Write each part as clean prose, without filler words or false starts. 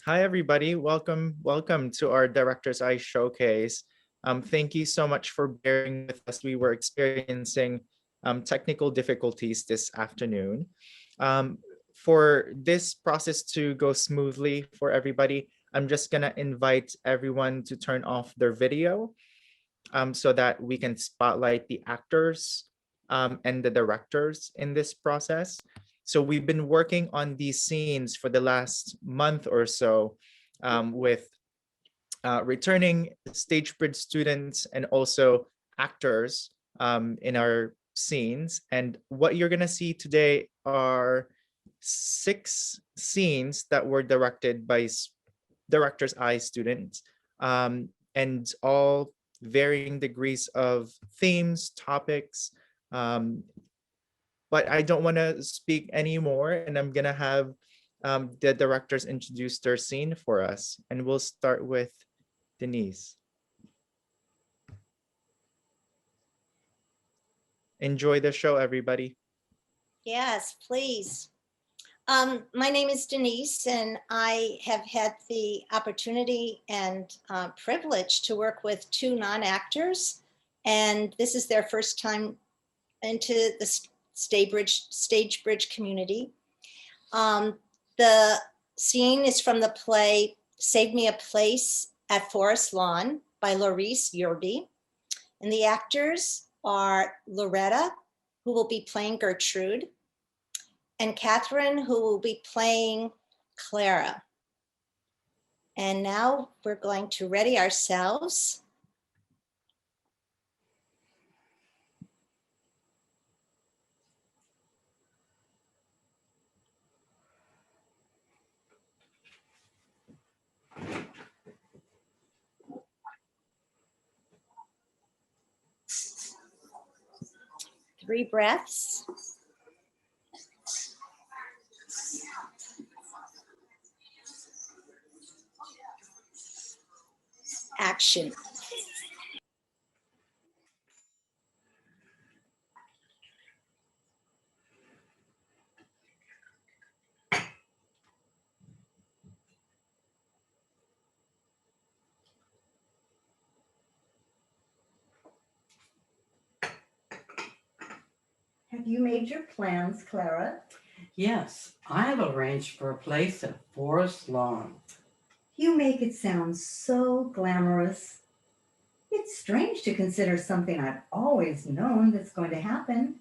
Hi, everybody. Welcome to our Director's Eye Showcase. Thank you so much for bearing with us. We were experiencing technical difficulties this afternoon. For this process to go smoothly for everybody, I'm just gonna invite everyone to turn off their video so that we can spotlight the actors and the directors in this process. So we've been working on these scenes for the last month or so with returning Stagebridge students and also actors in our scenes. And what you're gonna see today are 6 scenes that were directed by Director's Eye students, and all varying degrees of themes, topics, um, but I don't want to speak anymore, and I'm gonna have the directors introduce their scene for us, and we'll start with Denise. Enjoy the show, everybody. Yes, please. My name is Denise, and I have had the opportunity and privilege to work with 2 non-actors, and this is their first time into the Stagebridge community. The scene is from the play Save Me a Place at Forest Lawn by Lorees Yerby, and the actors are Loretta, who will be playing Gertrude, and Catherine, who will be playing Clara. And now we're going to ready ourselves. Three breaths. Action. Have you made your plans, Clara? Yes, I have arranged for a place at Forest Lawn. You make it sound so glamorous. It's strange to consider something I've always known that's going to happen.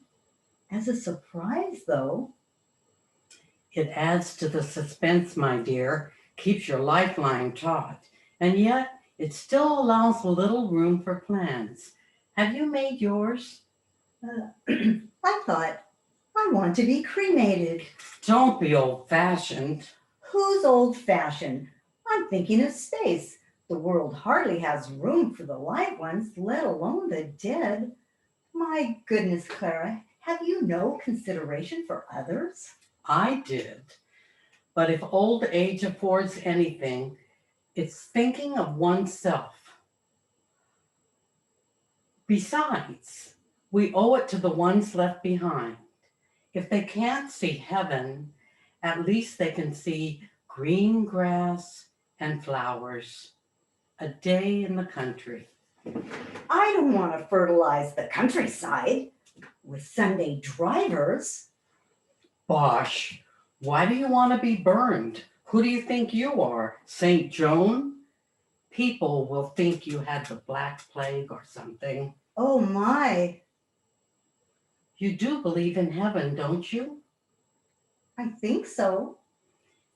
As a surprise, though. It adds to the suspense, my dear, keeps your lifeline taut, and yet it still allows a little room for plans. Have you made yours? I thought, I want to be cremated. Don't be old-fashioned. Who's old-fashioned? I'm thinking of space. The world hardly has room for the live ones, let alone the dead. My goodness, Clara, have you no consideration for others? I did. But if old age affords anything, it's thinking of oneself. Besides, we owe it to the ones left behind. If they can't see heaven, at least they can see green grass and flowers, a day in the country. I don't want to fertilize the countryside with Sunday drivers. Bosh, why do you want to be burned? Who do you think you are, St. Joan? People will think you had the Black Plague or something. Oh my, You do believe in heaven, don't you? I think so.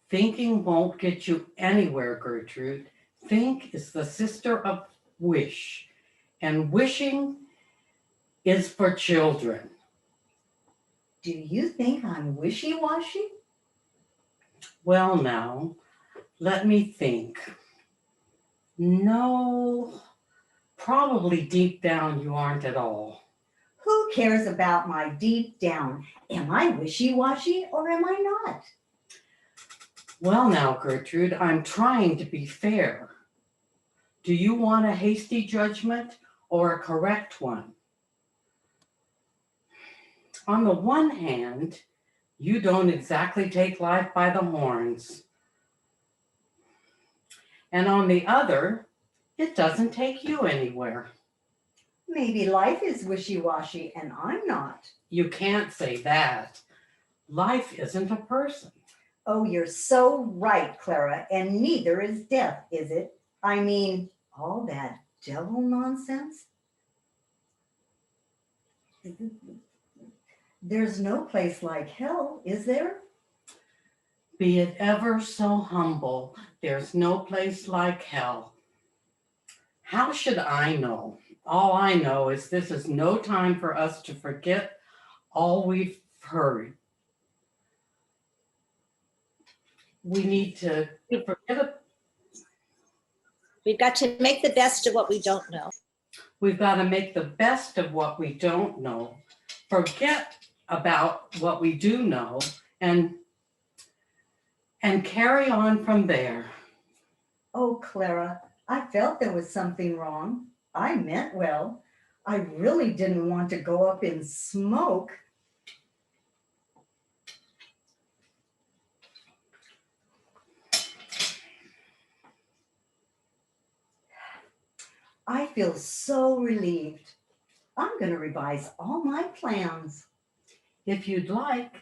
Thinking won't get you anywhere, Gertrude. Think is the sister of wish, and wishing is for children. Do you think I'm wishy-washy? Well, now, let me think. No, probably deep down you aren't at all. Who cares about my deep down? Am I wishy-washy or am I not? Well, now, Gertrude, I'm trying to be fair. Do you want a hasty judgment or a correct one? On the one hand, you don't exactly take life by the horns. And on the other, it doesn't take you anywhere. Maybe life is wishy-washy and I'm not. You can't say that. Life isn't a person. Oh, you're so right, Clara, and neither is death, is it? I mean, all that devil nonsense. There's no place like hell, is there? Be it ever so humble, there's no place like hell. How should I know? All I know is this is no time for us to forget all we've heard. We need to forget it. We've got to make the best of what we don't know. We've got to make the best of what we don't know. Forget about what we do know and carry on from there. Oh, Clara, I felt there was something wrong. I meant well. I really didn't want to go up in smoke. I feel so relieved. I'm going to revise all my plans. If you'd like,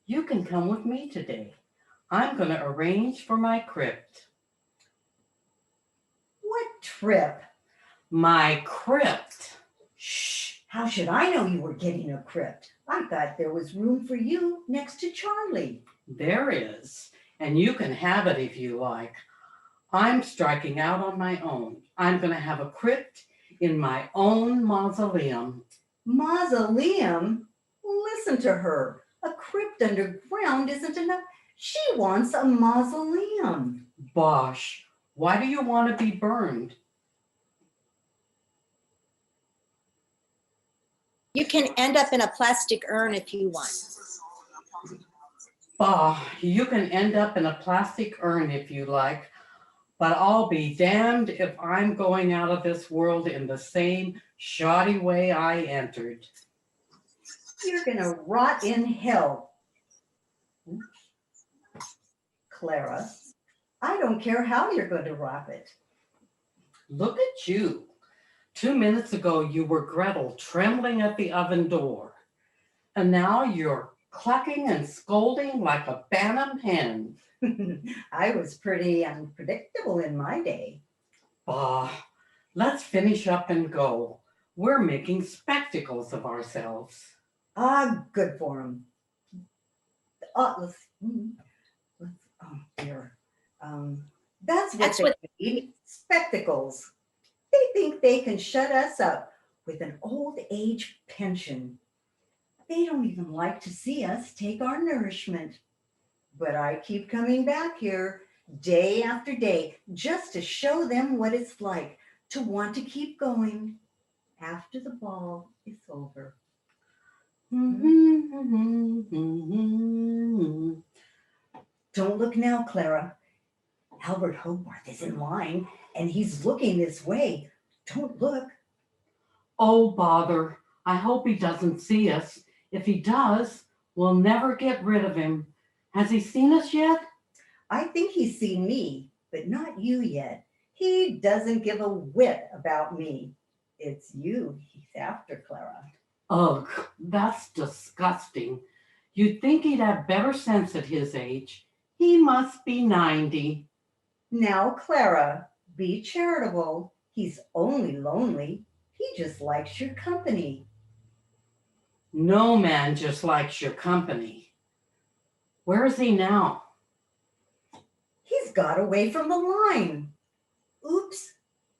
you can come with me today. I'm going to arrange for my crypt. What trip? My crypt. Shh, how should I know you were getting a crypt? I thought there was room for you next to Charlie. There is, and you can have it if you like. I'm striking out on my own. I'm going to have a crypt in my own mausoleum. Mausoleum? Listen to her. A crypt underground isn't enough. She wants a mausoleum. Bosh, why do you want to be burned? You can end up in a plastic urn if you want. Bah, you can end up in a plastic urn if you like, but I'll be damned if I'm going out of this world in the same shoddy way I entered. You're gonna rot in hell. Clara, I don't care how you're going to rot it. Look at you. 2 minutes ago, you were Gretel trembling at the oven door. And now you're clucking and scolding like a bantam hen. I was pretty unpredictable in my day. Bah, let's finish up and go. We're making spectacles of ourselves. Ah, good for him. Oh, dear. That's what they need, spectacles. They think they can shut us up with an old age pension. They don't even like to see us take our nourishment. But I keep coming back here day after day just to show them what it's like to want to keep going after the ball is over. Don't look now, Clara. Albert Hogarth is in line and he's looking this way. Don't look. Oh, bother. I hope he doesn't see us. If he does, we'll never get rid of him. Has he seen us yet? I think he's seen me, but not you yet. He doesn't give a whit about me. It's you he's after, Clara. Ugh, that's disgusting. You'd think he'd have better sense at his age. He must be 90. Now, Clara, be charitable. He's only lonely. He just likes your company. No man just likes your company. Where is he now? He's got away from the line. Oops,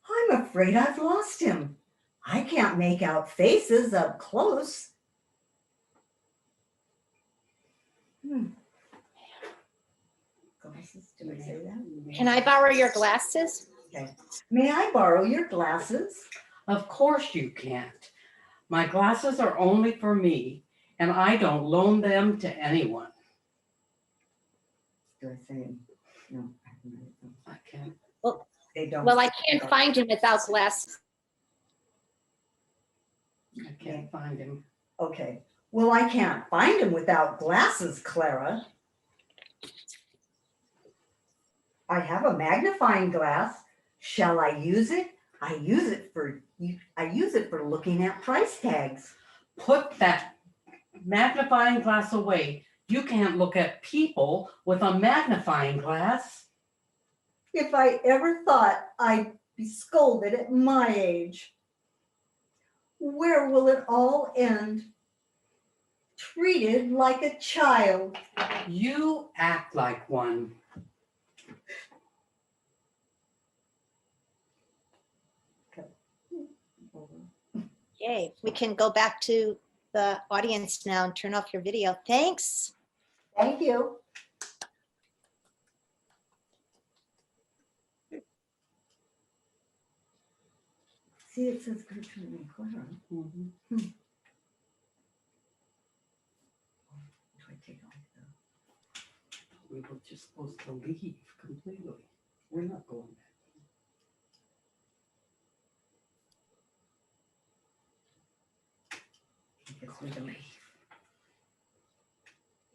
I'm afraid I've lost him. I can't make out faces up close. Glasses, did I say that? Can I borrow your glasses? Okay. May I borrow your glasses? Of course you can't. My glasses are only for me, and I don't loan them to anyone. Do I say no? I can't. They don't. Well, I can't find him without glasses. I can't find him. Okay. Well, I can't find him without glasses, Clara. I have a magnifying glass. Shall I use it? I use it for looking at price tags. Put that magnifying glass away. You can't look at people with a magnifying glass. If I ever thought I'd be scolded at my age. Where will it all end? Treated like a child. You act like one. Yay, we can go back to the audience now and turn off your video. Thanks. Thank you. See, it says Gertrude and Clara. Mhm. Do I take off the? We were just supposed to leave completely. We're not going back. I guess we don't.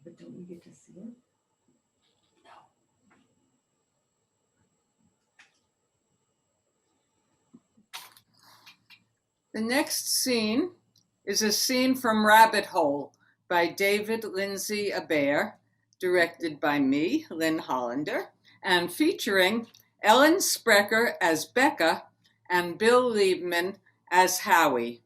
But don't we get to see it? No. The next scene is a scene from Rabbit Hole by David Lindsay-Abaire, directed by me, Lynne Hollander, and featuring Ellen Sprecher as Becca and Bill Liebman as Howie.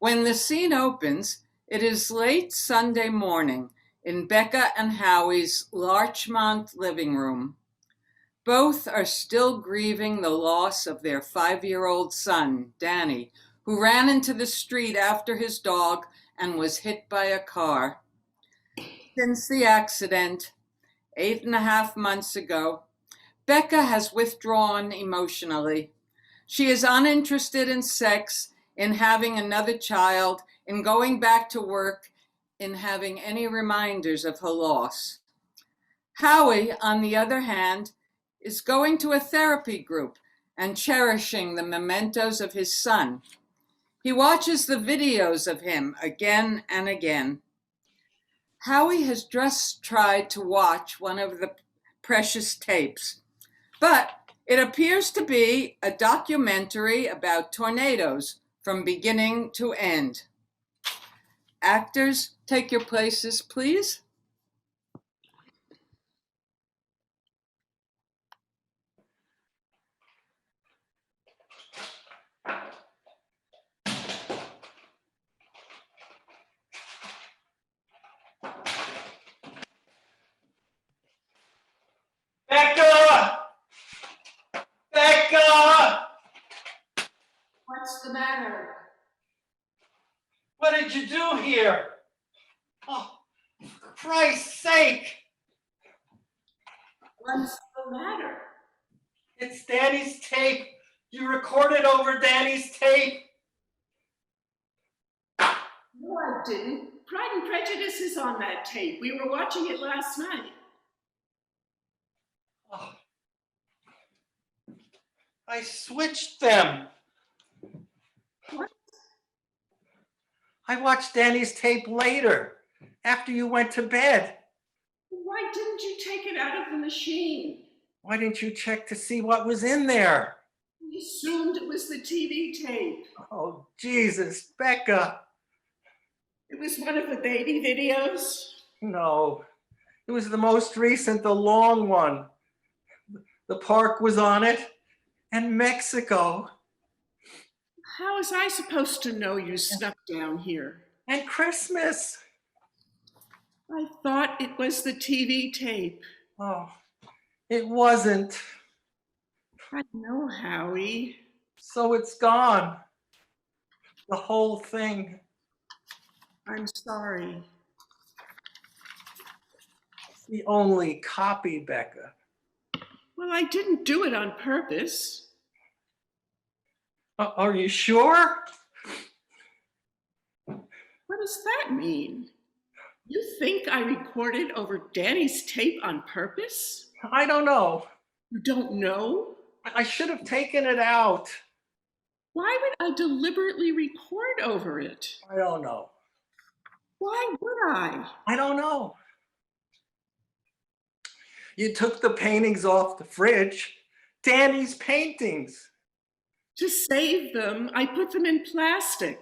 When the scene opens, it is late Sunday morning in Becca and Howie's Larchmont living room. Both are still grieving the loss of their 5-year-old son, Danny, who ran into the street after his dog and was hit by a car. Since the accident, 8.5 months ago, Becca has withdrawn emotionally. She is uninterested in sex, in having another child, in going back to work, in having any reminders of her loss. Howie, on the other hand, is going to a therapy group and cherishing the mementos of his son. He watches the videos of him again and again. Howie has just tried to watch one of the precious tapes, but it appears to be a documentary about tornadoes from beginning to end. Actors, take your places, please. Becca! Becca! What's the matter? What did you do here? Oh, for Christ's sake! What's the matter? It's Danny's tape. You recorded over Danny's tape. No, I didn't. Pride and Prejudice is on that tape. We were watching it last night. Oh. I switched them. What? I watched Danny's tape later, after you went to bed. Why didn't you take it out of the machine? Why didn't you check to see what was in there? We assumed it was the TV tape. Oh, Jesus, Becca. It was one of the baby videos. No, it was the most recent, the long one. The park was on it, and Mexico, How was I supposed to know you snuck down here? and Christmas. I thought it was the TV tape. Oh, it wasn't. I know, Howie. So it's gone. The whole thing. I'm sorry. It's the only copy, Becca. Well, I didn't do it on purpose. Are you sure? What does that mean? You think I recorded over Danny's tape on purpose? I don't know. You don't know? I should have taken it out. Why would I deliberately record over it? I don't know. Why would I? I don't know. You took the paintings off the fridge. Danny's paintings. To save them, I put them in plastic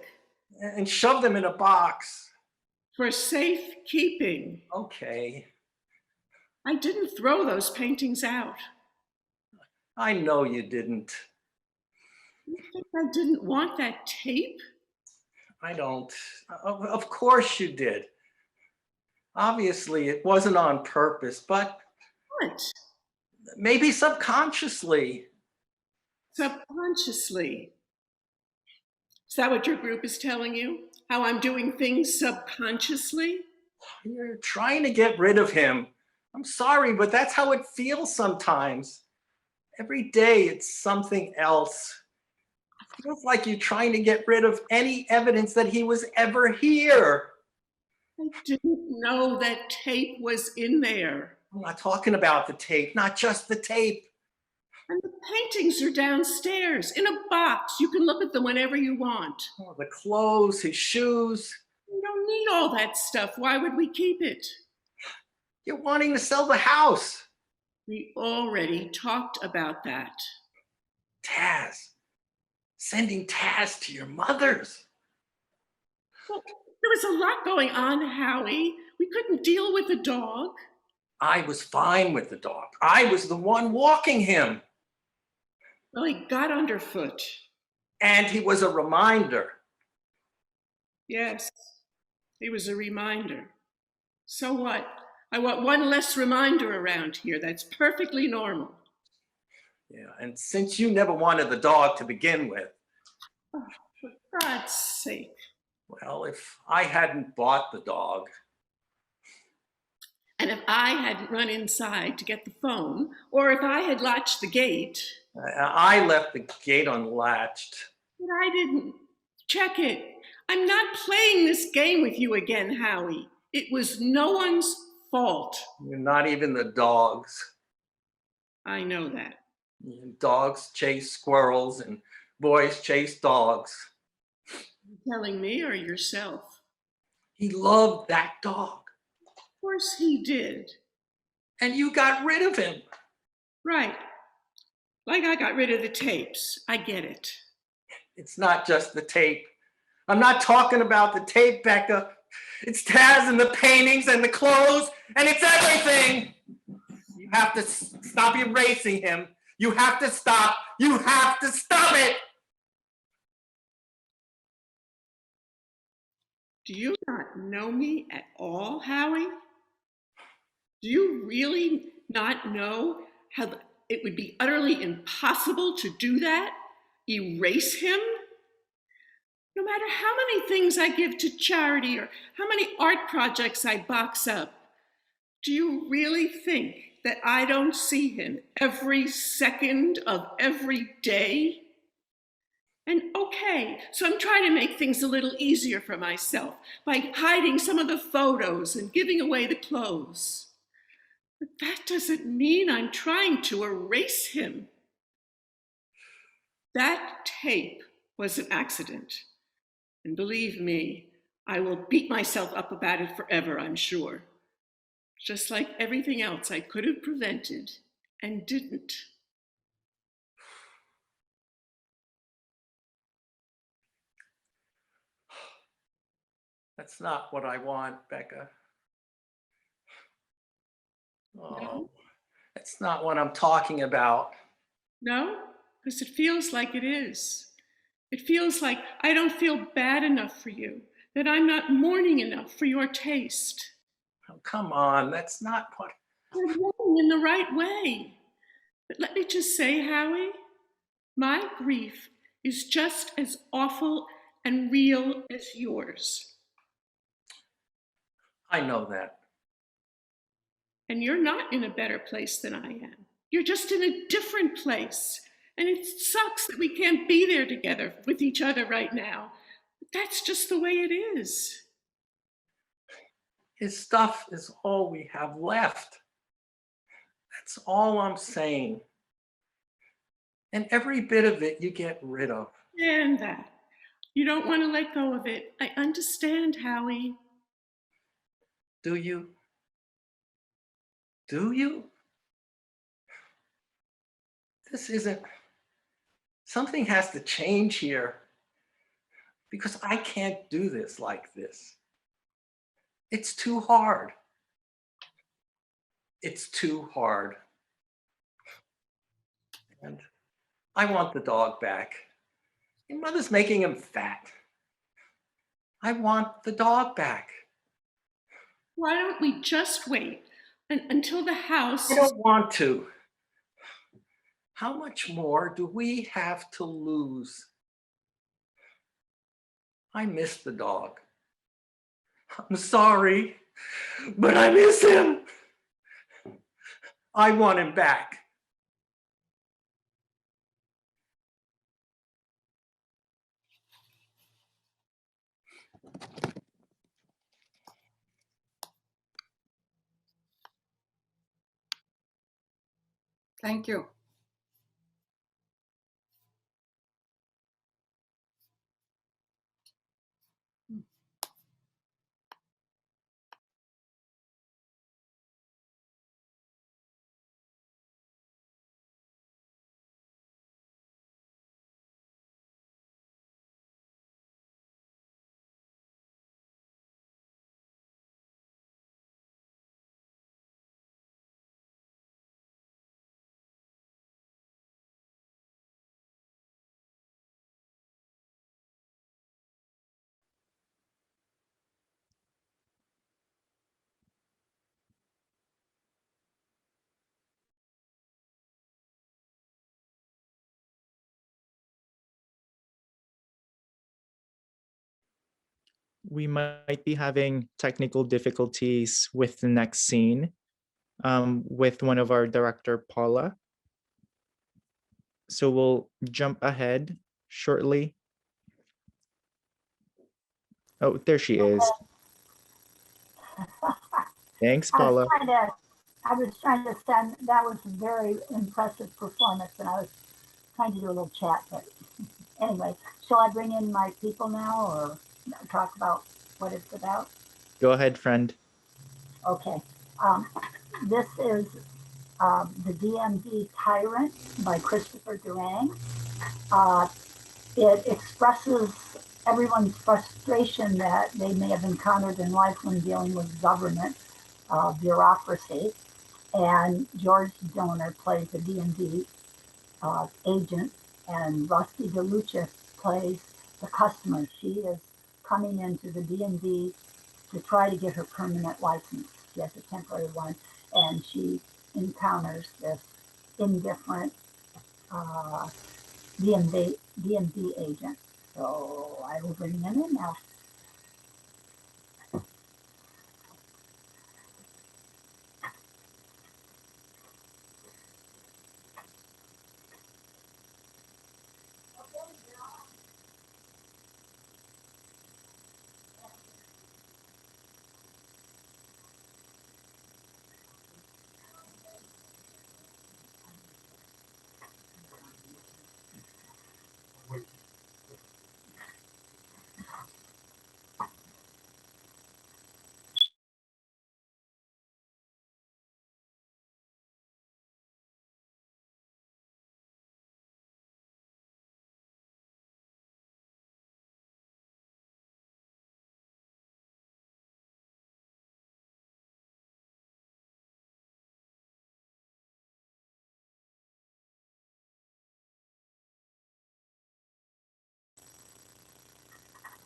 And shoved them in a box. for safekeeping. Okay. I didn't throw those paintings out. I know you didn't. You think I didn't want that tape? I don't. Of course you did. Obviously, it wasn't on purpose, but What? maybe subconsciously. Subconsciously. Is that what your group is telling you? How I'm doing things subconsciously? You're trying to get rid of him. I'm sorry, but that's how it feels sometimes. Every day it's something else. It feels like you're trying to get rid of any evidence that he was ever here. I didn't know that tape was in there. I'm not talking about the tape, not just the tape. And the paintings are downstairs in a box. You can look at them whenever you want. Oh, the clothes, his shoes. We don't need all that stuff. Why would we keep it? You're wanting to sell the house. We already talked about that. Taz. Sending Taz to your mother's. Well, there was a lot going on, Howie. We couldn't deal with the dog. I was fine with the dog. I was the one walking him. Well, he got underfoot. And he was a reminder. Yes, he was a reminder. So what? I want one less reminder around here. That's perfectly normal. Yeah, and since you never wanted the dog to begin with. Oh, for God's sake. Well, if I hadn't bought the dog. And if I hadn't run inside to get the phone, or if I had latched the gate. I left the gate unlatched. But I didn't. Check it. I'm not playing this game with you again, Howie. It was no one's fault. You're not even the dog's. I know that. Dogs chase squirrels and boys chase dogs. You're telling me or yourself? He loved that dog. Of course he did. And you got rid of him. Right. Like I got rid of the tapes. I get it. It's not just the tape. I'm not talking about the tape, Becca. It's Taz and the paintings and the clothes, and it's everything. You have to stop erasing him. You have to stop. You have to stop it. Do you not know me at all, Howie? Do you really not know how it would be utterly impossible to do that? Erase him? No matter how many things I give to charity or how many art projects I box up, do you really think that I don't see him every second of every day? And okay, so I'm trying to make things a little easier for myself by hiding some of the photos and giving away the clothes. But that doesn't mean I'm trying to erase him. That tape was an accident. And believe me, I will beat myself up about it forever, I'm sure. Just like everything else I could have prevented and didn't. That's not what I want, Becca. Oh, No? that's not what I'm talking about. No? Because it feels like it is. It feels like I don't feel bad enough for you, that I'm not mourning enough for your taste. Oh, come on, that's not what... You're mourning in the right way. But let me just say, Howie, my grief is just as awful and real as yours. I know that. And you're not in a better place than I am. You're just in a different place. And it sucks that we can't be there together with each other right now. But that's just the way it is. His stuff is all we have left. That's all I'm saying. And every bit of it you get rid of. And that. You don't want to let go of it. I understand, Howie. Do you? Do you? This isn't, something has to change here because I can't do this like this. It's too hard. It's too hard. And I want the dog back. Your mother's making him fat. I want the dog back. Why don't we just wait until the house? I don't want to. How much more do we have to lose? I miss the dog. I'm sorry, but I miss him. I want him back. Thank you. We might be having technical difficulties with the next scene with one of our director, Paula. So we'll jump ahead shortly. Oh, there she is. Thanks, Paula. I was trying to stand. That was a very impressive performance, and I was trying to do a little chat. But anyway, shall I bring in my people now, or talk about what it's about? Go ahead, friend. Okay. This is the DMV Tyrant by Christopher Durang. It expresses everyone's frustration that they may have encountered in life when dealing with government bureaucracy. And George Donor plays a DMV agent, and Rusty DeLucia plays the customer. She is coming into the DMV to try to get her permanent license. She has a temporary one, and she encounters this indifferent DMV agent. So I will bring them in now.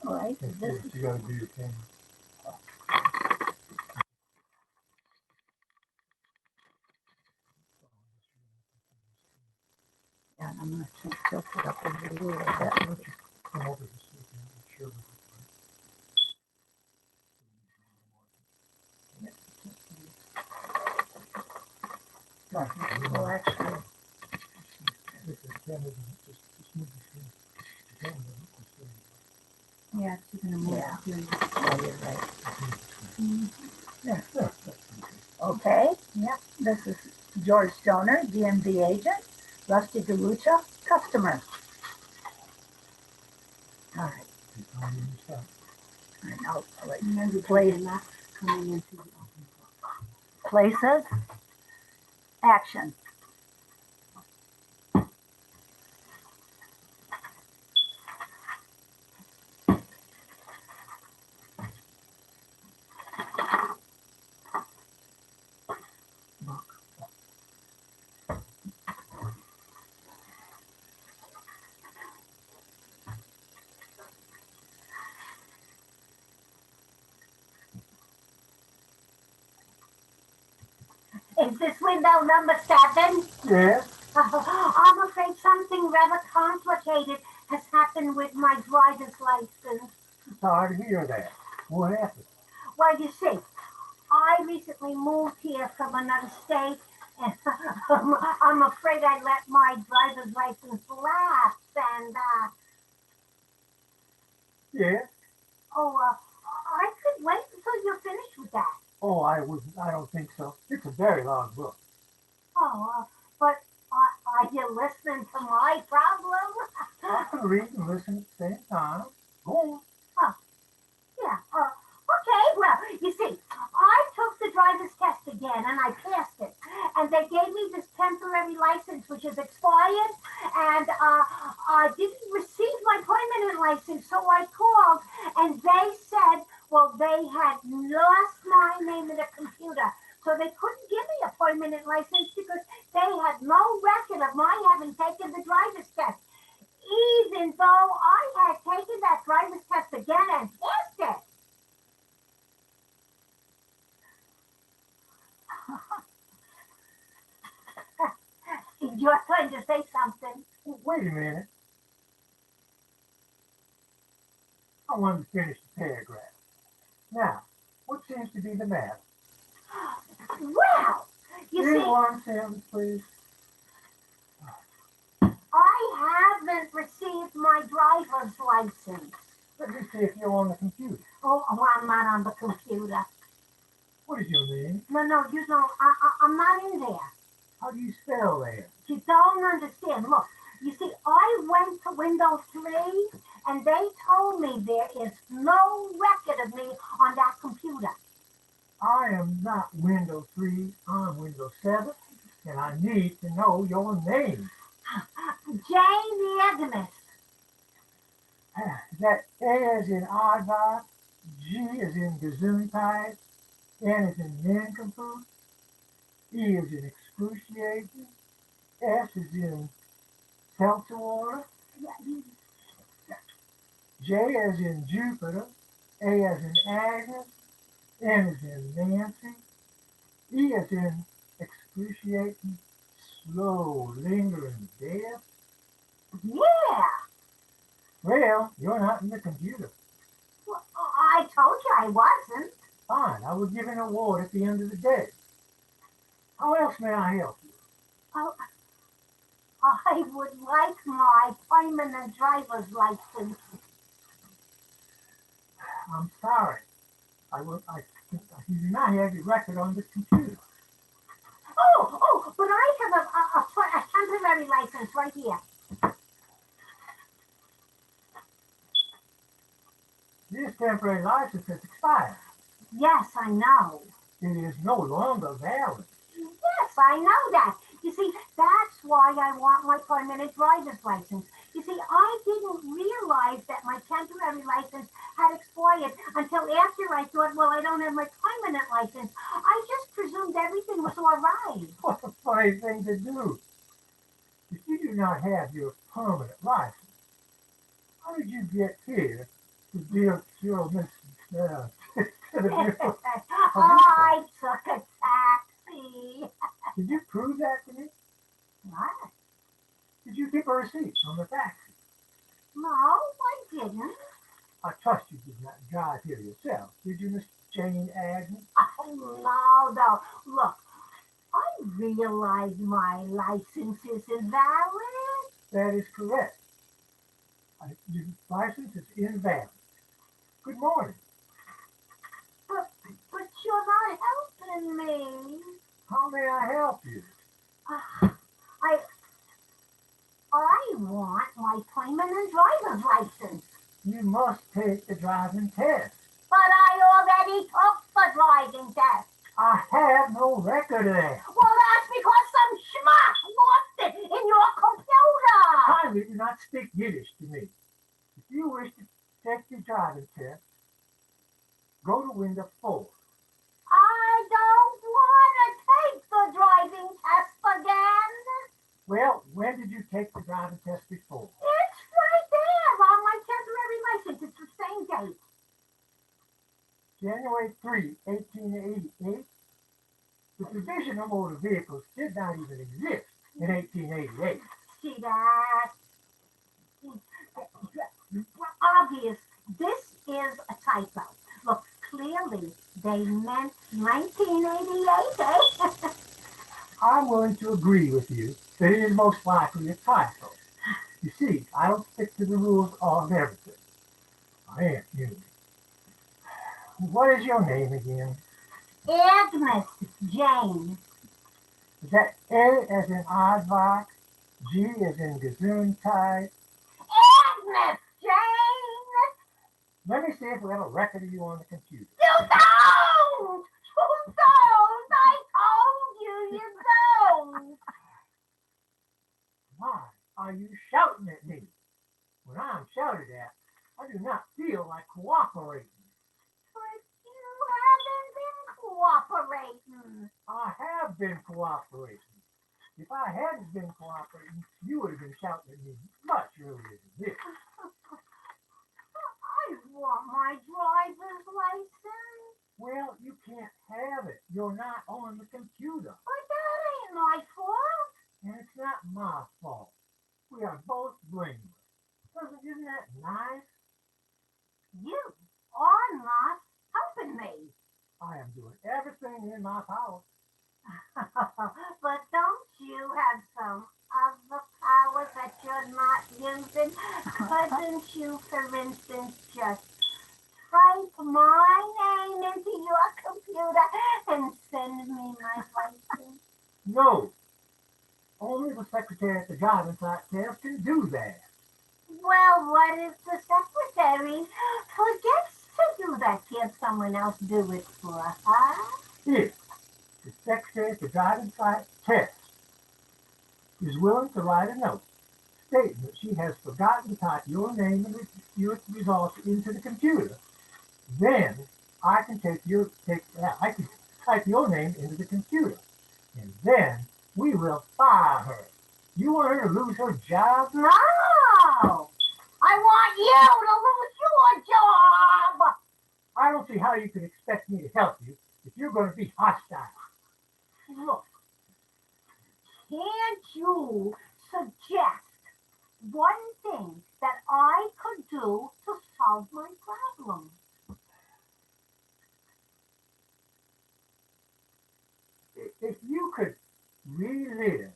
All right. You got to do your camera. Yeah, I'm going to tilt it up a little bit. Come over to see well, actually, yeah, you're going to move. Yeah, you're right. Yeah. Okay, yeah, this is George Donor, DMV agent, Rusty DeLucia, customer. All right. I know. Places. Action. Is this window number 7? Yes. I'm afraid something rather complicated has happened with my driver's license. Sorry to hear that. What happened? Well, you see, I recently moved here from another state, and I'm afraid I let my driver's license lapse, and, Yes. I could wait until you're finished with that. Oh, I don't think so. It's a very long book. But are you listening to my problem? I can read and listen at the same time. Go on. Yeah, okay, well, you see, I took the driver's test again and I passed it. And they gave me this temporary license which is expired, and I didn't receive my permanent license, so I called and they said, well, they had lost my name in the computer. So they couldn't give me a permanent license because they had no record of my having taken the driver's test, even though I had taken that driver's test again and passed it. You're trying to say something. Wait a minute. I wanted to finish the paragraph. Now, what seems to be the matter? Well, you Read see, one sentence, please. I haven't received my driver's license. Let me see if you're on the computer. Oh, well, I'm not on the computer. What does your name? No, you don't. I'm not in there. How do you spell that? You don't understand. Look, you see, I went to Windows 3, and they told me there is no record of me on that computer. I am not Windows 3, I'm Windows 7, and I need to know your name. Jane the Agonist. Is that A as in Argyle, G as in Gesundheit, N as in nincompoop, E as in excruciating, S as in seltzer water, J as in Jupiter, A as in Agnes, N as in Nancy, E as in excruciating, slow, lingering death. Yeah. Well, you're not in the computer. Well, I told you I wasn't. Fine, I will give you an award at the end of the day. How else may I help you? Oh, I would like my permanent driver's license. I'm sorry. You do not have your record on the computer. Oh, but I have a temporary license right here. This temporary license has expired. Yes, I know. It is no longer valid. Yes, I know that. You see, that's why I want my permanent driver's license. You see, I didn't realize that my temporary license had expired until after I thought, well, I don't have my permanent license. I just presumed everything was all right. What a funny thing to do. If you do not have your permanent license, how did you get here to deal with Miss I took a taxi. Did you prove that to me? What? Did you keep a receipt on the taxi? No, I didn't. I trust you did not drive here yourself, did you, Miss Jane Agnes? Oh, no. Look, I realize my license is invalid. That is correct. Your license is invalid. Good morning. But you're not helping me. How may I help you? I want my permanent driver's license. You must take the driving test. But I already took the driving test. I have no record of that. Well, that's because some schmuck lost it in your computer. Kindly do not speak Yiddish to me. If you wish to take the driving test, go to window 4. I don't want to take the driving test again. Well, when did you take the driving test before? It's right there on my temporary license. It's the same date. January 3, 1888, The Division of Motor Vehicles did not even exist in 1888. See that? Obvious. This is a typo. Look, clearly they meant 1988, eh? I'm willing to agree with you that it is most likely a typo. You see, I don't stick to the rules on everything. I am human. What is your name again? Agnes Jane. Is that A as in aardvark, G as in gesundheit? Agnes Jane! Let me see if we have a record of you on the computer. You don't! You don't! I told you, you don't! Why are you shouting at me? When I'm shouted at, I do not feel like cooperating. But you haven't been cooperating. I have been cooperating. If I hadn't been cooperating, you would have been shouting at me much earlier than this. I want my driver's license. Well, you can't have it. You're not on the computer. But that ain't my fault. And it's not my fault. We are both blameless. Isn't that nice? You are not helping me. I am doing everything in my power. But don't you have some other powers that you're not using? Couldn't you, for instance, just type my name into your computer and send me my license? No. Only the secretary at the driving site can do that. Well, what if the secretary forgets to do that? Can't someone else do it for her? If the secretary at the driving site test is willing to write a note stating that she has forgotten to type your name and your results into the computer, then I can I can type your name into the computer, and then we will fire her. You want her to lose her job? No! I want you to lose your job! I don't see how you can expect me to help you if you're going to be hostile. Look, can't you suggest one thing that I could do to solve my problem? If you could relive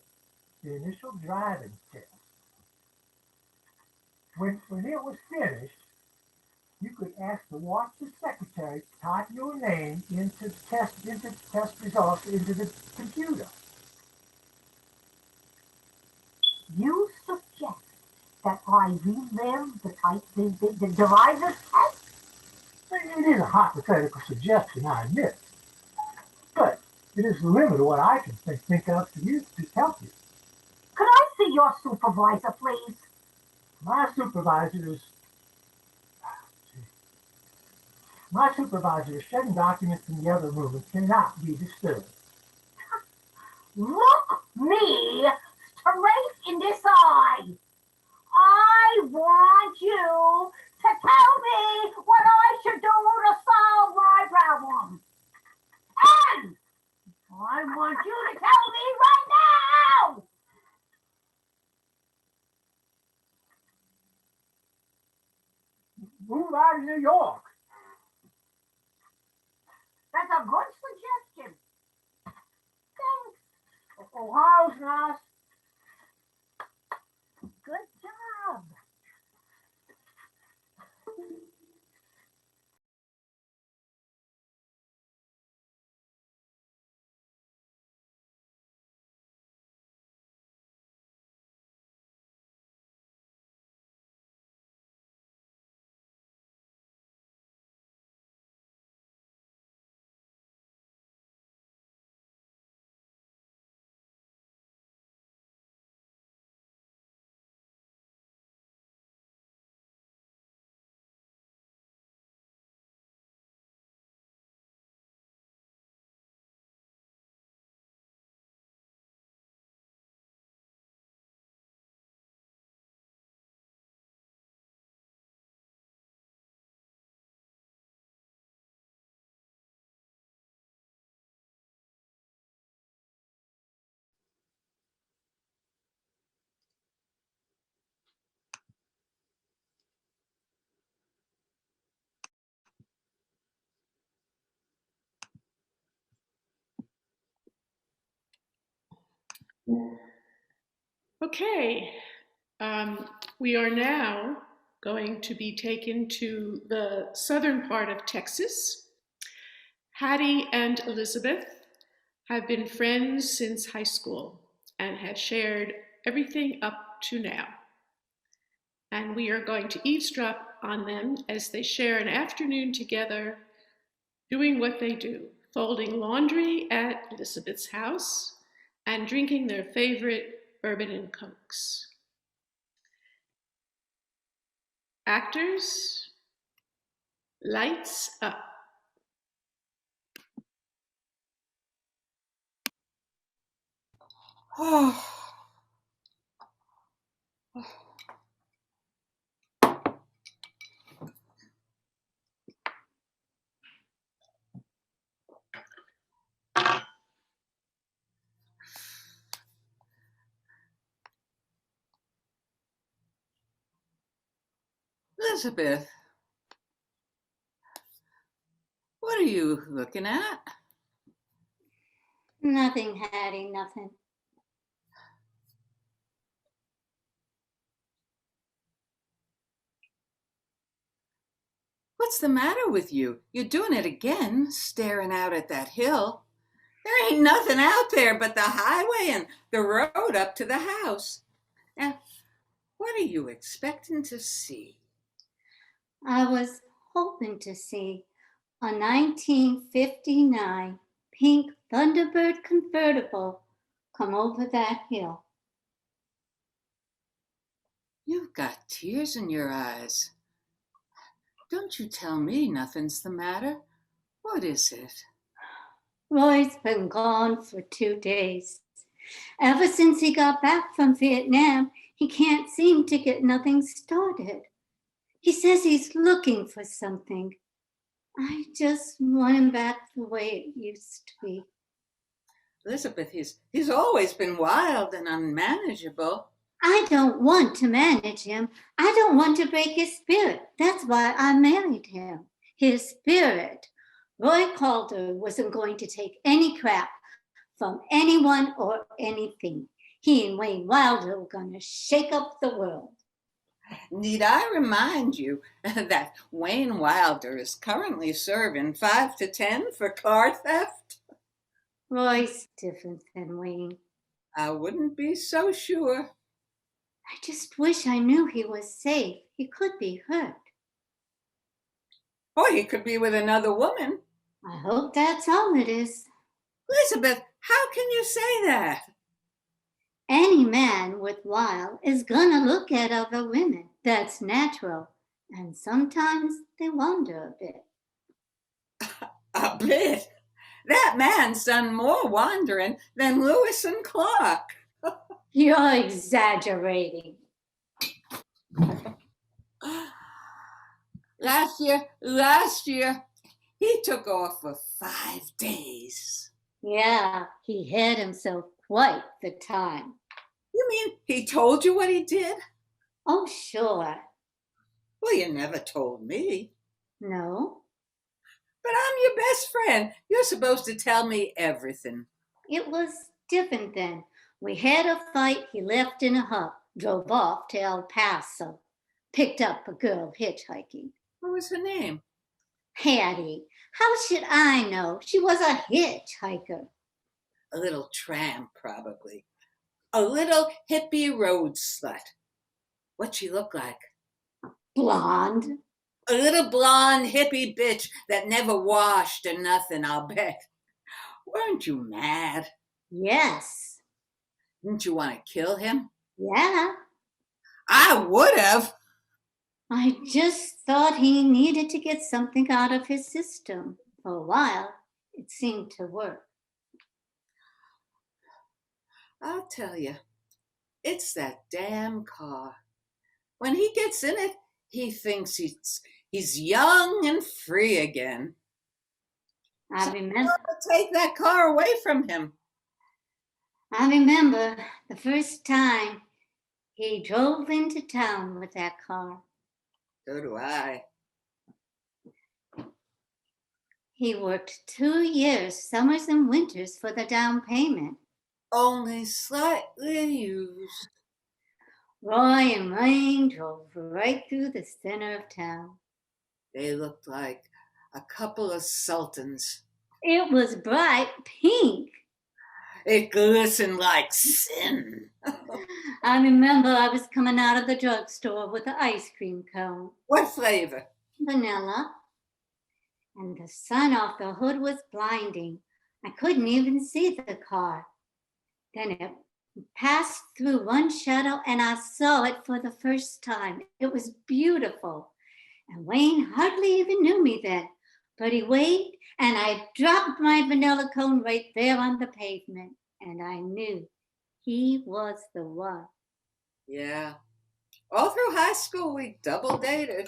the initial driving test, when it was finished, you could ask to watch the secretary type your name into test results into the computer. You suggest that I relive the driver's test? It is a hypothetical suggestion, I admit, but it is the limit of what I can think of for you to help you. Could I see your supervisor, please? My supervisor is shedding documents in the other room and cannot be disturbed. Look me straight in this eye. I want you to tell me what I should do to solve my problem. And I want you to tell me right now. Move out of New York. That's a good suggestion. Thanks. Ohio's nice. Good job. Okay, we are now going to be taken to the southern part of Texas. Hattie and Elizabeth have been friends since high school and have shared everything up to now. And we are going to eavesdrop on them as they share an afternoon together doing what they do, folding laundry at Elizabeth's house and drinking their favorite bourbon and cokes. Actors, lights up. Oh. Elizabeth, what are you looking at? Nothing, Hattie, nothing. What's the matter with you? You're doing it again, staring out at that hill. There ain't nothing out there but the highway and the road up to the house. Now, what are you expecting to see? I was hoping to see a 1959 pink Thunderbird convertible come over that hill. You've got tears in your eyes. Don't you tell me nothing's the matter. What is it? Roy's been gone for 2 days. Ever since he got back from Vietnam, he can't seem to get nothing started. He says he's looking for something. I just want him back the way it used to be. Elizabeth, he's always been wild and unmanageable. I don't want to manage him. I don't want to break his spirit. That's why I married him. His spirit. Roy Calder wasn't going to take any crap from anyone or anything. He and Wayne Wilder were going to shake up the world. Need I remind you that Wayne Wilder is currently serving 5 to 10 for car theft? Roy's different than Wayne. I wouldn't be so sure. I just wish I knew he was safe. He could be hurt. Or he could be with another woman. I hope that's all it is. Elizabeth, how can you say that? Any man worthwhile is gonna look at other women. That's natural. And sometimes they wander a bit. A bit? That man's done more wandering than Lewis and Clark. You're exaggerating. Last year, he took off for 5 days. Yeah, he had himself quite the time. You mean he told you what he did? Oh, sure. Well, you never told me. No, But I'm your best friend. You're supposed to tell me everything. it was different then. We had a fight, he left in a huff, drove off to El Paso, picked up a girl hitchhiking. What was her name? Hattie, how should I know? She was a hitchhiker. A little tramp, probably. A little hippie road slut. What'd she look like? Blonde. A little blonde hippie bitch that never washed or nothing, I'll bet. Weren't you mad? Yes. Didn't you want to kill him? Yeah. I would have. I just thought he needed to get something out of his system. For a while, it seemed to work. I'll tell you, it's that damn car. When he gets in it, he thinks he's young and free again. I remember Take that car away from him. the first time he drove into town with that car. So do I. He worked 2 years, summers and winters, for the down payment. only slightly used. Roy and Wayne drove right through the center of town. They looked like a couple of sultans. It was bright pink. It glistened like sin. I remember I was coming out of the drugstore with an ice cream cone. What flavor? Vanilla. And the sun off the hood was blinding. I couldn't even see the car. Then it passed through one shadow and I saw it for the first time. It was beautiful. And Wayne hardly even knew me then, but he waved and I dropped my vanilla cone right there on the pavement. And I knew he was the one. Yeah. All through high school, we double dated.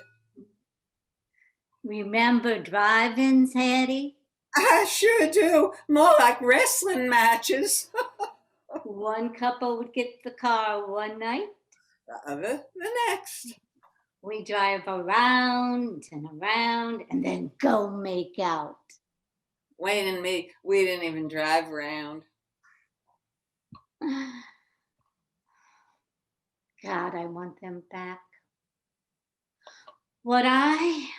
Remember drive-ins, Hattie? I sure do. More like wrestling matches. One couple would get the car one night. The other the next. We drive around and then go make out. Wayne and me, we didn't even drive around. God, I want them back. What I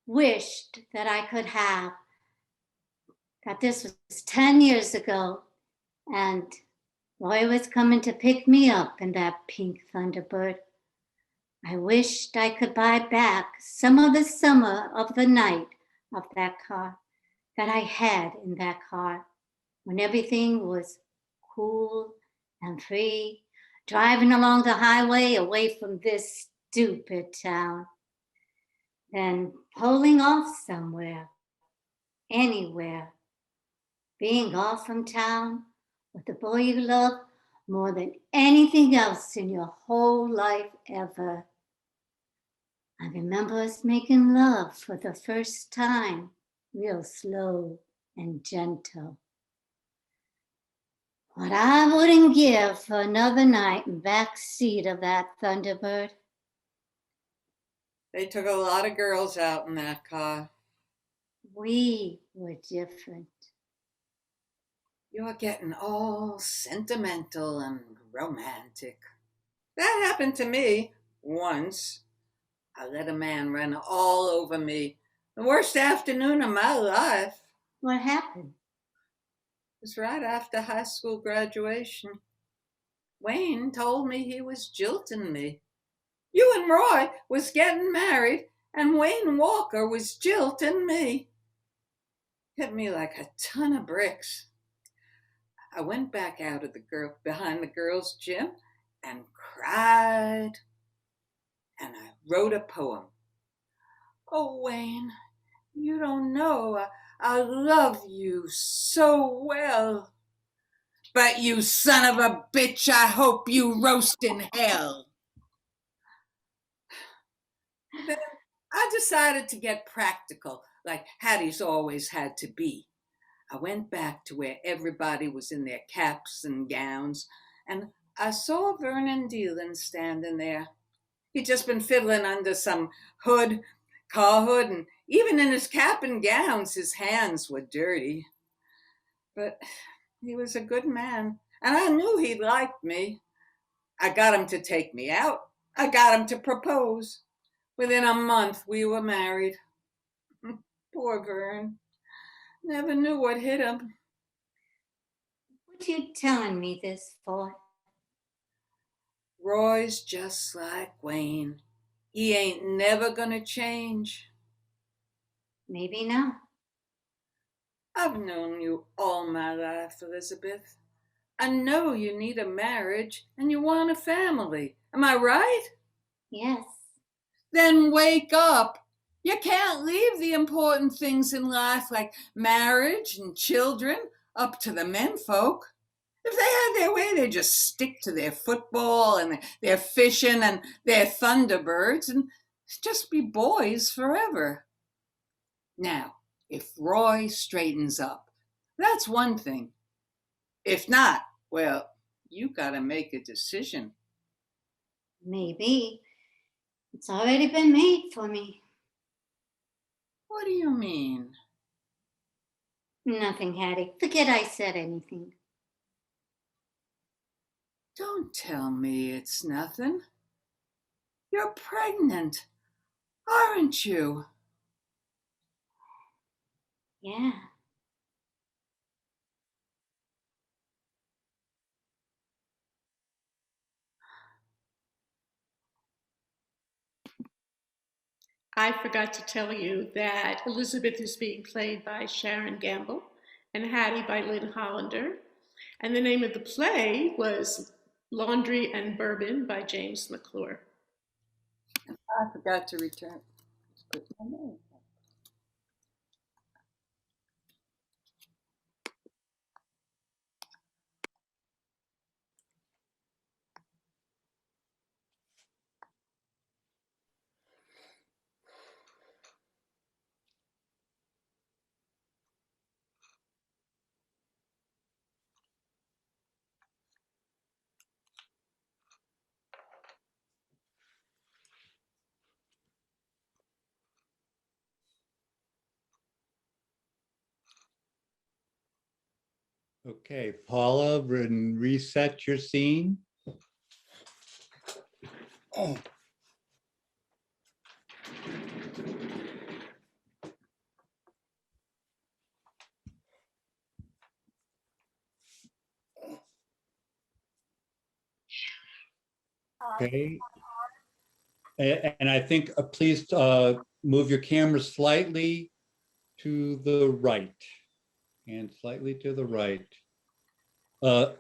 wished that I could have, that this was 10 years ago, and Roy was coming to pick me up in that pink Thunderbird. I wished I could buy back some of the summer of the night of that car, that I had in that car, when everything was cool and free, driving along the highway away from this stupid town, then pulling off somewhere, anywhere, being off from town with the boy you love more than anything else in your whole life ever. I remember us making love for the first time, real slow and gentle. What I wouldn't give for another night in back seat of that Thunderbird. They took a lot of girls out in that car. We were different. You're getting all sentimental and romantic. That happened to me once. I let a man run all over me. The worst afternoon of my life. What happened? It was right after high school graduation. Wayne told me he was jilting me. You and Roy was getting married, and Wayne Walker was jilting me. Hit me like a ton of bricks. I went back out of behind the girls' gym and cried. And I wrote a poem. Oh, Wayne, you don't know, I love you so well. But you son of a bitch, I hope you roast in hell. Then I decided to get practical, like Hattie's always had to be. I went back to where everybody was in their caps and gowns, and I saw Vernon Dealin standing there. He'd just been fiddling under some car hood, and even in his cap and gowns, his hands were dirty. But he was a good man, and I knew he liked me. I got him to take me out. I got him to propose. Within a month, we were married. Poor Vern. Never knew what hit him. What you telling me this for? Roy's just like Wayne. He ain't never gonna change. Maybe not. I've known you all my life, Elizabeth. I know you need a marriage and you want a family. Am I right? Yes. Then wake up. You can't leave the important things in life like marriage and children up to the menfolk. If they had their way, they'd just stick to their football and their fishing and their Thunderbirds and just be boys forever. Now, if Roy straightens up, that's one thing. If not, well, you gotta make a decision. Maybe. It's already been made for me. What do you mean? Nothing, Hattie. Forget I said anything. Don't tell me it's nothing. You're pregnant, aren't you? Yeah. I forgot to tell you that Elizabeth is being played by Sharon Gambill and Hattie by Lynne Hollander. And the name of the play was Laundry and Bourbon by James McClure. I forgot to return. Put my name. Okay, Paula, reset your scene. Oh. Okay. And I think please move your camera slightly to the right and slightly to the right. To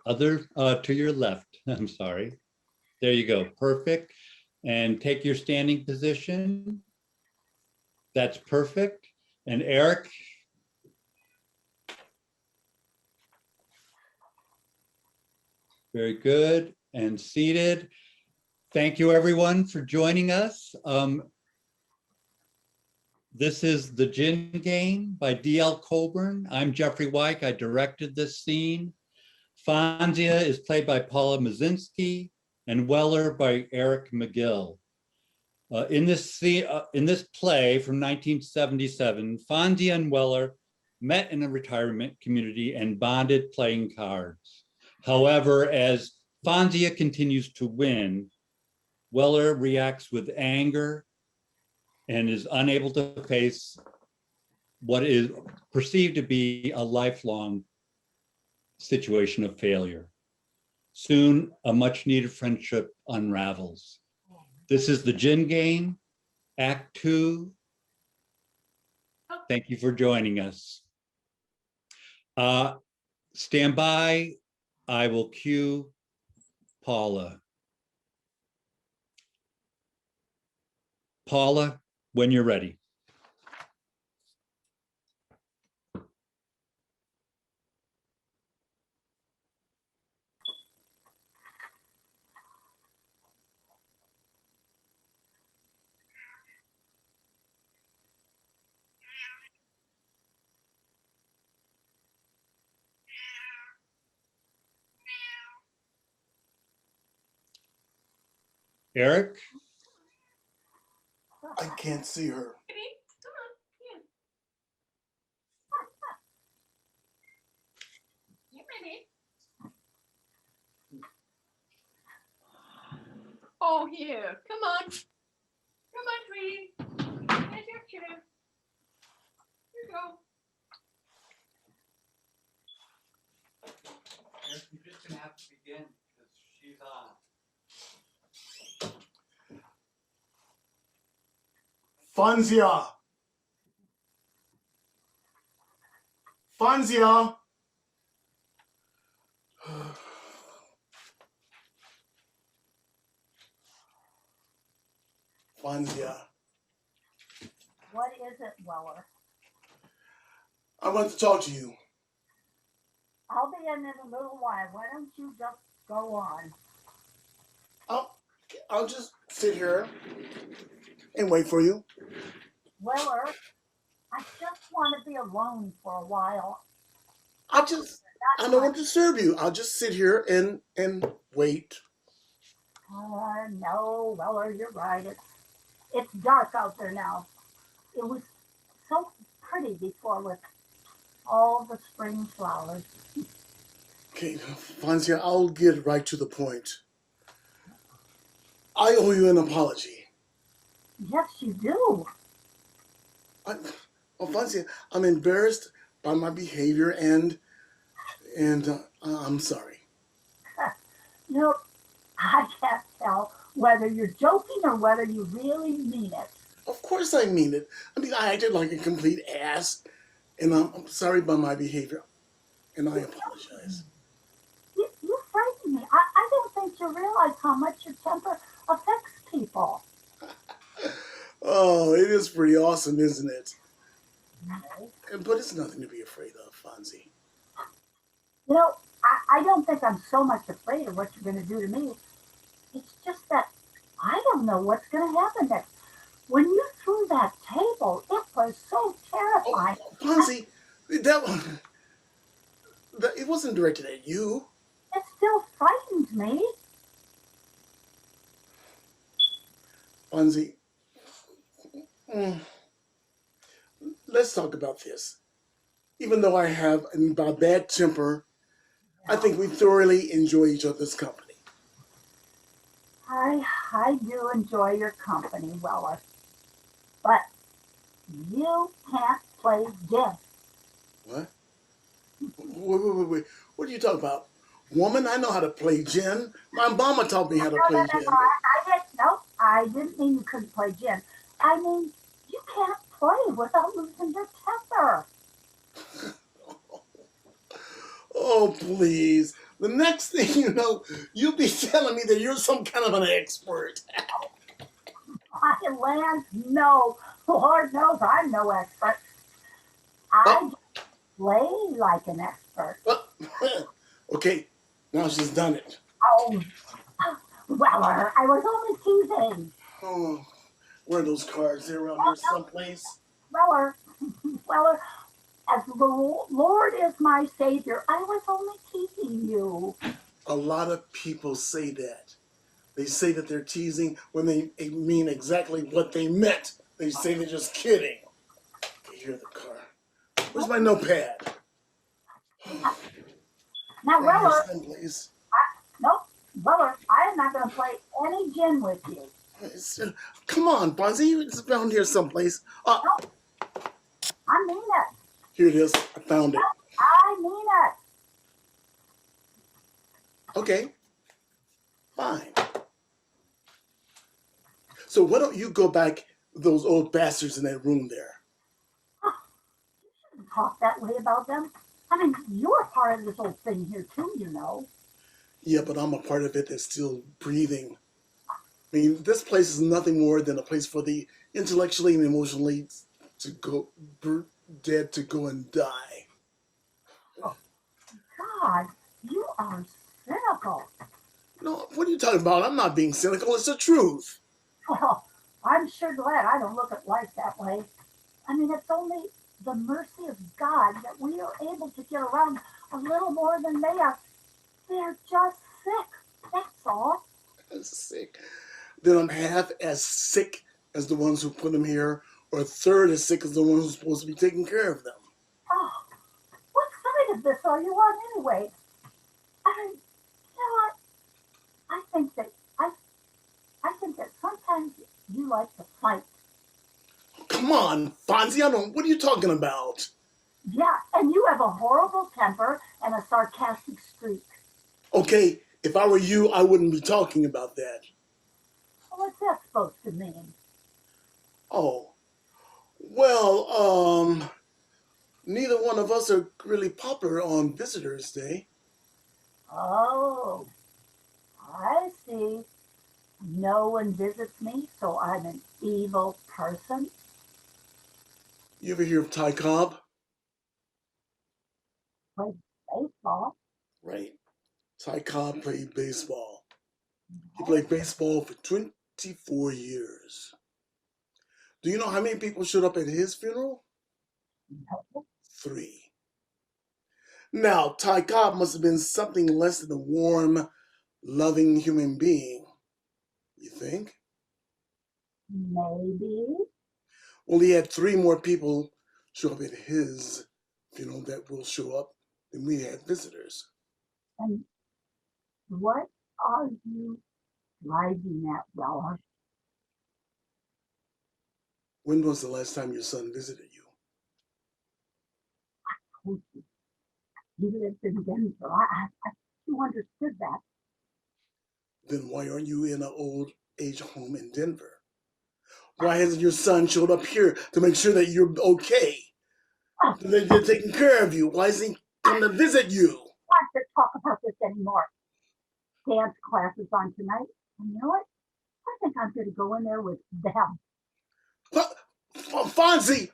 your left, I'm sorry. There you go, perfect. And take your standing position. That's perfect. And Eric. Very good, and seated. Thank you everyone for joining us. This is The Gin Game by D.L. Coburn. I'm Jeffrey Weik, I directed this scene. Fonzia is played by Paula Mezynski and Weller by Eric McGill. In this play from 1977, Fonzia and Weller met in a retirement community and bonded playing cards. However, as Fonzia continues to win, Weller reacts with anger and is unable to face what is perceived to be a lifelong situation of failure. Soon, a much needed friendship unravels. This is The Gin Game, Act 2. Thank you for joining us. Stand by, I will cue Paula. Paula, when you're ready. Eric? I can't see her. Oh, here, come on. Come on, sweetie. Here's your chair. Here you go. Eric, you're just gonna have to begin because she's on. Fonzia. Fonzia. Fonzia. What is it, Weller? I want to talk to you. I'll be in a little while. Why don't you just go on? I'll just sit here and wait for you. Weller, I just want to be alone for a while. I don't want to disturb you. I'll just sit here and wait. No, Weller, you're right. It's dark out there now. It was so pretty before with all the spring flowers. Okay, Vanya, I'll get right to the point. I owe you an apology. Yes, you do. Vanya, I'm embarrassed by my behavior and I'm sorry. You know, I can't tell whether you're joking or whether you really mean it. Of course I mean it. I mean, I acted like a complete ass, and I'm sorry by my behavior, and I apologize. You frighten me. I don't think you realize how much your temper affects people. Oh, it is pretty awesome, isn't it? But it's nothing to be afraid of, Fonzie. You know, I don't think I'm so much afraid of what you're going to do to me. It's just that I don't know what's going to happen next. When you threw that table, it was so terrifying. Oh, Fonzie, it wasn't directed at you. It still frightened me. Fonzie, let's talk about this. Even though I have a bad temper, I think we thoroughly enjoy each other's company. I do enjoy your company, Weller. But you can't play gin. What? Wait. What are you talking about? Woman, I know how to play gin. My mama taught me how to play gin. I didn't mean you couldn't play gin. I mean, you can't play without losing your temper. Oh, please. The next thing you know, you'll be telling me that you're some kind of an expert. Lance, no. Lord knows I'm no expert. I just play like an expert. Okay, now she's done it. Oh, Weller, I was only teasing. Oh, where are those cards? They're around here someplace. Weller, as the Lord is my savior, I was only teasing you. A lot of people say that. They say that they're teasing when they mean exactly what they meant. They say they're just kidding. Okay, here's the car. Where's my notepad? Now, Weller, someplace. nope, Weller, I am not going to play any gin with you. Come on, Bonzi, it's around here someplace. No, I mean it. Here it is. I found it. No, I mean it. Okay, fine. So why don't you go back with those old bastards in that room there? You shouldn't talk that way about them. I mean, you're part of this whole thing here too, you know. Yeah, but I'm a part of it that's still breathing. I mean, this place is nothing more than a place for the intellectually and emotionally to go dead to go and die. Oh, God, you are cynical. No, what are you talking about? I'm not being cynical. It's the truth. Well, I'm sure glad I don't look at life that way. I mean, it's only the mercy of God that we are able to get around a little more than they are. They're just sick. That's all. Sick. Then I'm half as sick as the ones who put them here, or a third as sick as the ones who's supposed to be taking care of them. Oh, what side of this are you on anyway? You know what? I think that sometimes you like to fight. Come on, Fonzie, what are you talking about? Yeah, and you have a horrible temper and a sarcastic streak. Okay, if I were you, I wouldn't be talking about that. What's that supposed to mean? Oh, well, neither one of us are really popular on Visitors' Day. Oh, I see. No one visits me, so I'm an evil person. You ever hear of Ty Cobb? Play baseball. Right. Ty Cobb played baseball. He played baseball for 24 years. Do you know how many people showed up at his funeral? No. 3. Now, Ty Cobb must have been something less than a warm, loving human being. You think? Maybe. Well, he had 3 more people show up at his funeral that will show up than we had visitors. And what are you driving at, Weller? When was the last time your son visited you? I told you. He lives in Denver. You understood that. Then why aren't you in an old age home in Denver? Why hasn't your son showed up here to make sure that you're okay? That they're taking care of you? Why isn't he come to visit you? I don't want to talk about this anymore. Dance class is on tonight. And you know what? I think I'm going to go in there with them. Fonzie!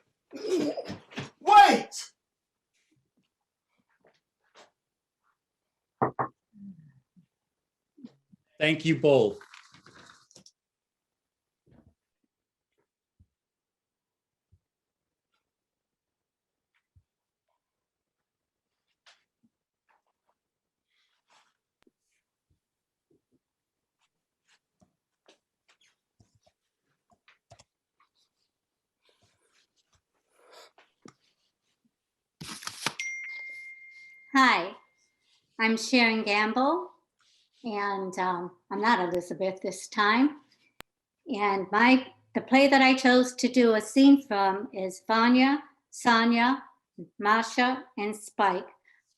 Wait! Thank you both. Hi, I'm Sharon Gambill, and I'm not Elizabeth this time. And the play that I chose to do a scene from is Vanya, Sonia, Masha, and Spike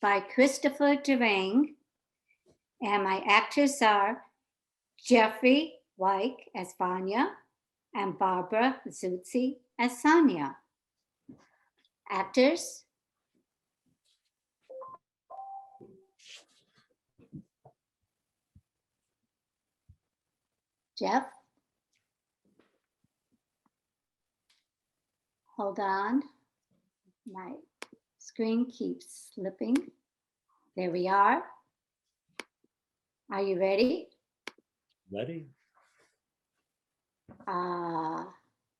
by Christopher Durang. And my actors are Jeffrey Weik as Vanya and Barbara Zutzi as Sonia. Actors: Jeff. Hold on. My screen keeps slipping. There we are. Are you ready? Ready?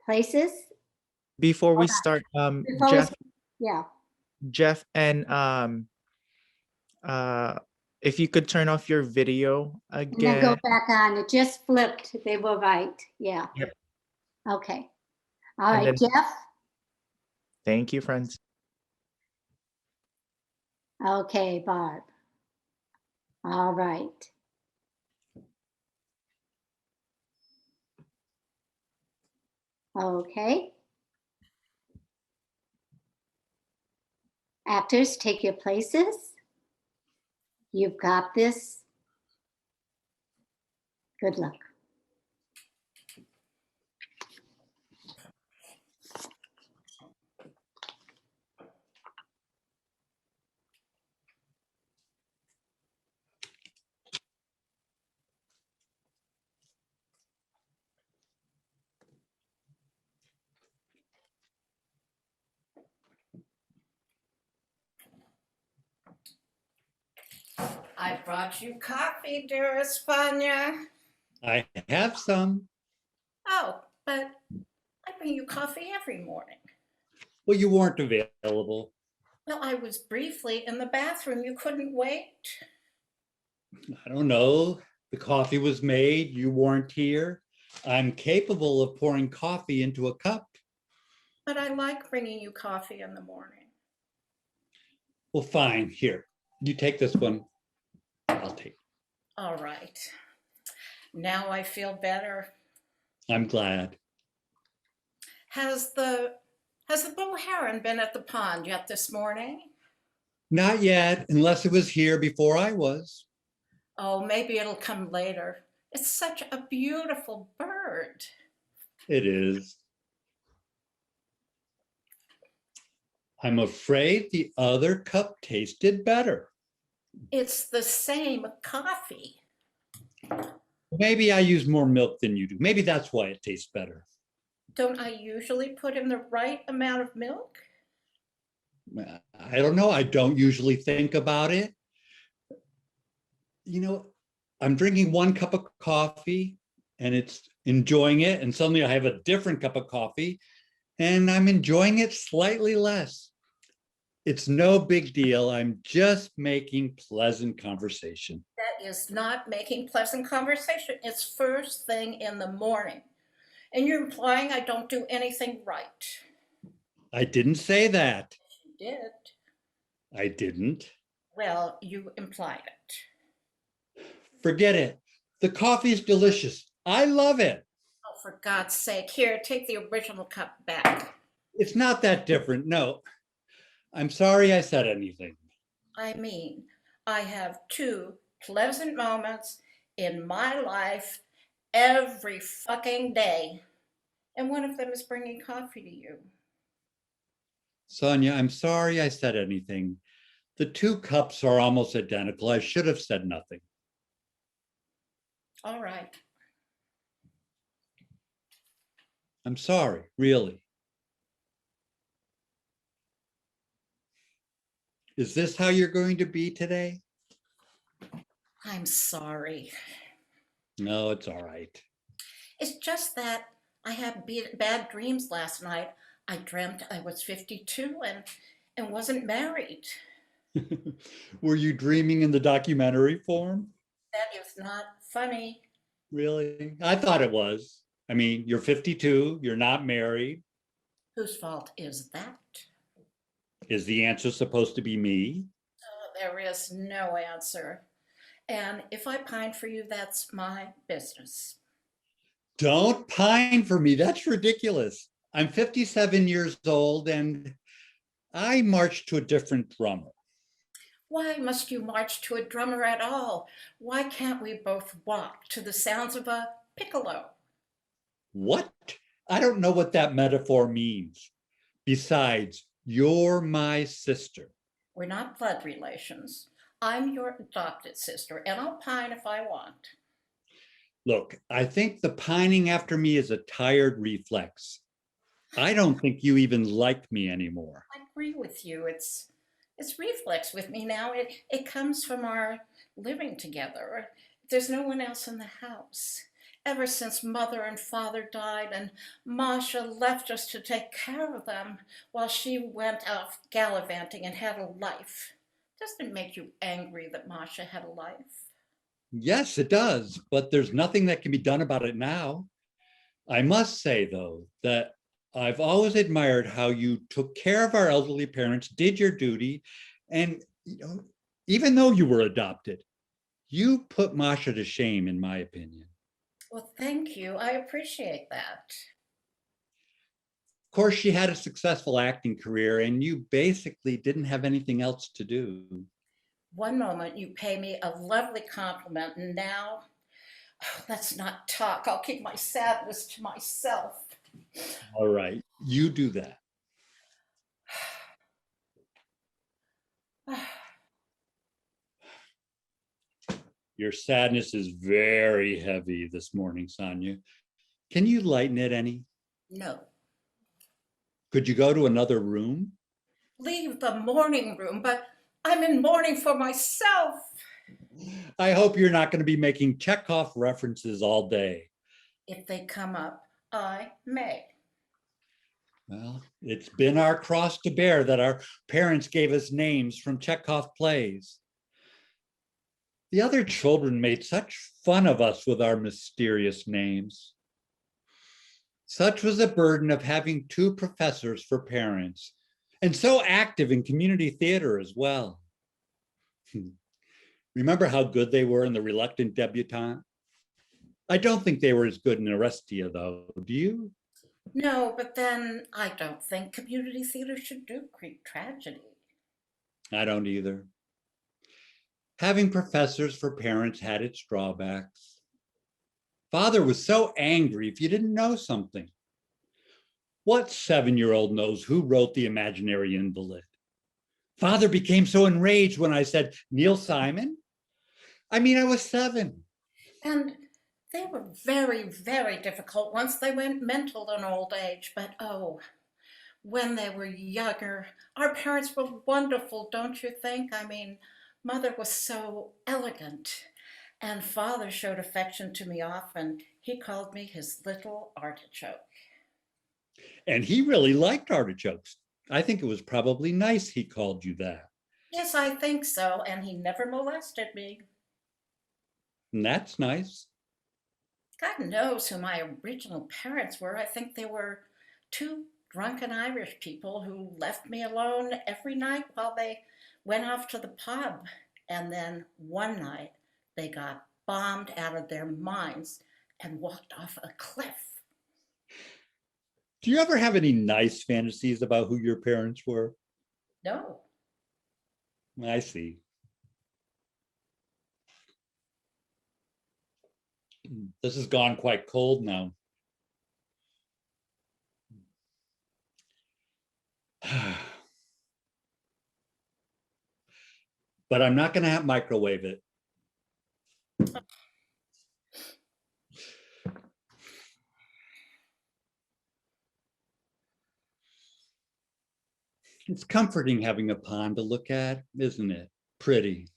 Places? Before we Hold on. start, Before Jeff, yeah. Jeff, and if you could turn off your video And then go again. back on. It just flipped. They were right. Yeah. Yep. Okay. All And right, then- Jeff. Thank you, friends. Okay, Barb. All right. Okay. Actors, take your places. You've got this. Good luck. I brought you coffee, dearest Vanya. I have some. Oh, but I bring you coffee every morning. Well, you weren't available. Well, I was briefly in the bathroom. You couldn't wait. I don't know. The coffee was made. You weren't here. I'm capable of pouring coffee into a cup. But I like bringing you coffee in the morning. Well, fine. Here, you take this one. I'll take it. All right. Now I feel better. I'm glad. Has the blue heron been at the pond yet this morning? Not yet, unless it was here before I was. Oh, maybe it'll come later. It's such a beautiful bird. It is. I'm afraid the other cup tasted better. It's the same coffee. Maybe I use more milk than you do. Maybe that's why it tastes better. Don't I usually put in the right amount of milk? I don't know. I don't usually think about it. You know, I'm drinking one cup of coffee and it's enjoying it. And suddenly I have a different cup of coffee and I'm enjoying it slightly less. It's no big deal. I'm just making pleasant conversation. That is not making pleasant conversation. It's first thing in the morning. And you're implying I don't do anything right. I didn't say that. You did. I didn't. Well, you implied it. Forget it. The coffee is delicious. I love it. Oh, for God's sake. Here, take the original cup back. It's not that different. No, I'm sorry I said anything. I mean, I have 2 pleasant moments in my life every fucking day. And one of them is bringing coffee to you. Sonia, I'm sorry I said anything. The 2 cups are almost identical. I should have said nothing. All right. I'm sorry, really. Is this how you're going to be today? I'm sorry. No, it's all right. It's just that I had bad dreams last night. I dreamt I was 52 and wasn't married. Were you dreaming in the documentary form? That is not funny. Really? I thought it was. I mean, you're 52, you're not married. Whose fault is that? Is the answer supposed to be me? Oh, there is no answer. And if I pine for you, that's my business. Don't pine for me. That's ridiculous. I'm 57 years old and I march to a different drummer. Why must you march to a drummer at all? Why can't we both walk to the sounds of a piccolo? What? I don't know what that metaphor means. Besides, you're my sister. We're not blood relations. I'm your adopted sister, and I'll pine if I want. Look, I think the pining after me is a tired reflex. I don't think you even like me anymore. I agree with you. It's reflex with me now. It comes from our living together. There's no one else in the house. Ever since Mother and Father died and Masha left us to take care of them while she went off gallivanting and had a life. Doesn't it make you angry that Masha had a life? Yes, it does, but there's nothing that can be done about it now. I must say, though, that I've always admired how you took care of our elderly parents, did your duty, and even though you were adopted, you put Masha to shame, in my opinion. Well, thank you. I appreciate that. Of course, she had a successful acting career, and you basically didn't have anything else to do. One moment you pay me a lovely compliment, and now, let's not talk. I'll keep my sadness to myself. All right, you do that. Your sadness is very heavy this morning, Sonia. Can you lighten it any? No. Could you go to another room? Leave the mourning room, but I'm in mourning for myself. I hope you're not going to be making Chekhov references all day. If they come up, I may. Well, it's been our cross to bear that our parents gave us names from Chekhov plays. The other children made such fun of us with our mysterious names. Such was the burden of having 2 professors for parents, and so active in community theater as well. Remember how good they were in The Reluctant Debutante? I don't think they were as good in Orestia, though. Do you? No, but then I don't think community theater should do Greek tragedy. I don't either. Having professors for parents had its drawbacks. Father was so angry if you didn't know something. What 7-year-old knows who wrote The Imaginary Invalid? Father became so enraged when I said, Neil Simon? I mean, I was 7. And they were very, very difficult once they went mental in old age. But oh, when they were younger, our parents were wonderful, don't you think? I mean, Mother was so elegant, and Father showed affection to me often. He called me his little artichoke. And he really liked artichokes. I think it was probably nice he called you that. Yes, I think so, and he never molested me. And that's nice. God knows who my original parents were. I think they were 2 drunken Irish people who left me alone every night while they went off to the pub. And then one night they got bombed out of their minds and walked off a cliff. Do you ever have any nice fantasies about who your parents were? No. I see. This has gone quite cold now. But I'm not going to microwave it. It's comforting having a pond to look at, isn't it? Pretty.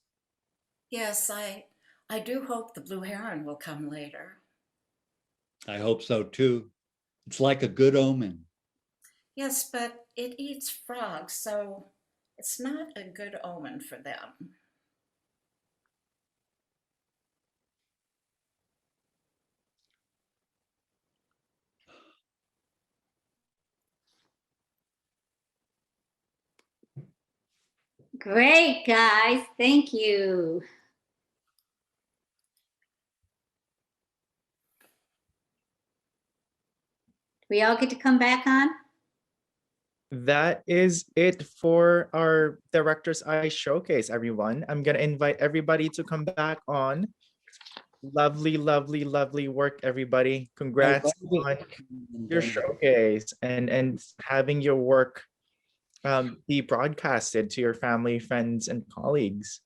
Yes, I do hope the blue heron will come later. I hope so too. It's like a good omen. Yes, but it eats frogs, so it's not a good omen for them. Great, guys. Thank you. We all get to come back on? That is it for our Director's Eye Showcase, everyone. I'm going to invite everybody to come back on. Lovely, lovely, lovely work, everybody. Congrats on your showcase and having your work be broadcasted to your family, friends, and colleagues.